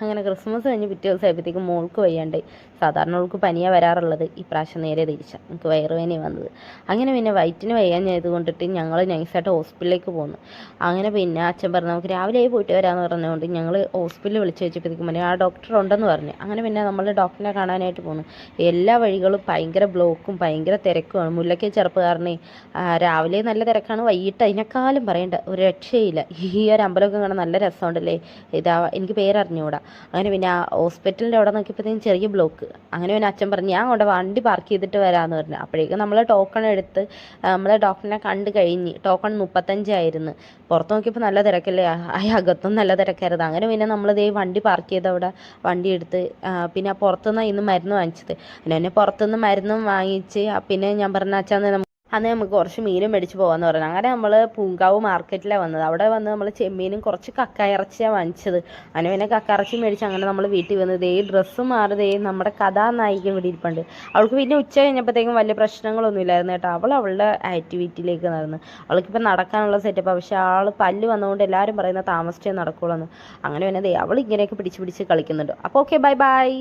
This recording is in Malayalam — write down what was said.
അങ്ങനെ ക്രിസ്മസ് കഴിഞ്ഞ് പിറ്റേ ദിവസമായപ്പോഴത്തേക്കും മോൾക്ക് വയ്യാണ്ടായി. സാധാരണ അവൾക്ക് പനിയാണ് വരാറുള്ളത്, ഇപ്രാവശ്യം നേരെ തിരിച്ചാണ് എനിക്ക് വയറുവേദനയാണ് വന്നത്. അങ്ങനെ പിന്നെ വയറ്റിന് വയ്യാഞ്ഞത് കൊണ്ടിട്ട് ഞങ്ങൾ നൈസായിട്ട് ഹോസ്പിറ്റലിലേക്ക് പോന്നു. അങ്ങനെ പിന്നെ അച്ഛൻ പറഞ്ഞു നമുക്ക് രാവിലെ പോയിട്ട് വരാമെന്ന് പറഞ്ഞുകൊണ്ട് ഞങ്ങൾ ഹോസ്പിറ്റലിൽ വിളിച്ച് വെച്ചപ്പോഴത്തേക്കും പറഞ്ഞു ആ ഡോക്ടർ ഉണ്ടെന്ന് പറഞ്ഞു. അങ്ങനെ പിന്നെ നമ്മൾ ഡോക്ടറിനെ കാണാനായിട്ട് പോന്നു. എല്ലാ വഴികളും ഭയങ്കര ബ്ലോക്കും ഭയങ്കര തിരക്കുമാണ്. മുല്ലയ്ക്ക് ചെറുപ്പക്കാരനെ രാവിലെ നല്ല തിരക്കാണ്, വൈകിട്ട് അതിനേക്കാളും പറയേണ്ട ഒരു രക്ഷയില്ല. ഈ ഒരു അമ്പലമൊക്കെ കാണാൻ നല്ല രസമുണ്ടല്ലേ. എനിക്ക് പേരറിഞ്ഞുകൂടാ. അങ്ങനെ പിന്നെ ആ ഹോസ്പിറ്റലിൻ്റെ അവിടെ നോക്കിയപ്പോഴത്തേക്കും ചെറിയ ബ്ലോക്ക്. അങ്ങനെ പിന്നെ അച്ഛൻ പറഞ്ഞു ഞാൻ കൊണ്ട് വണ്ടി പാർക്ക് ചെയ്തിട്ട് വരാമെന്ന് പറഞ്ഞു. അപ്പോഴേക്കും നമ്മൾ ടോക്കൺ എടുത്ത് നമ്മൾ ഡോക്ടറിനെ കണ്ടു കഴിഞ്ഞ്. ടോക്കൺ 35 ആയിരുന്നു. പുറത്ത് നോക്കിയപ്പോൾ നല്ല തിരക്കല്ലേ, അകത്തും നല്ല തിരക്കായിരുന്നു. അങ്ങനെ പിന്നെ നമ്മളിതേ വണ്ടി പാർക്ക് ചെയ്ത് അവിടെ വണ്ടി എടുത്ത് പിന്നെ പുറത്തുനിന്ന് ഇന്ന് മരുന്ന് വാങ്ങിച്ചത്. പിന്നെ പുറത്തുനിന്ന് മരുന്നും വാങ്ങിച്ച് പിന്നെ ഞാൻ പറഞ്ഞ അച്ഛൻ അന്ന് നമുക്ക് കുറച്ച് മീനും മേടിച്ച് പോകാമെന്ന് പറഞ്ഞു. അങ്ങനെ നമ്മൾ പൂങ്കാവ് മാർക്കറ്റിലാണ് വന്നത്. അവിടെ വന്ന് നമ്മൾ ചെമ്മീനും കുറച്ച് കക്ക ഇറച്ചിയാണ് വാങ്ങിച്ചത്. അങ്ങനെ പിന്നെ കക്ക ഇറച്ചി മേടിച്ച് അങ്ങനെ നമ്മൾ വീട്ടിൽ വന്നത്. ഡ്രസ്സ് മാറുതേ നമ്മുടെ കഥാനായിക ഇവിടെ ഇരിപ്പുണ്ട്. അവൾക്ക് പിന്നെ ഉച്ച കഴിഞ്ഞപ്പോഴത്തേക്കും വലിയ പ്രശ്നങ്ങളൊന്നും ഇല്ലായിരുന്നു കേട്ടോ. അവളുടെ ആക്ടിവിറ്റിയിലേക്ക് നടന്ന്. അവൾക്കിപ്പോൾ നടക്കാനുള്ള സെറ്റപ്പ്. പക്ഷേ പല്ല് വന്നതുകൊണ്ട് എല്ലാവരും പറയുന്നത് താമസിച്ചേ നടക്കുള്ളൂ എന്ന്. അങ്ങനെ പിന്നെ അവൾ ഇങ്ങനെയൊക്കെ പിടിച്ച് കളിക്കുന്നുണ്ട്. അപ്പോൾ ഓക്കെ, ബൈ ബൈ.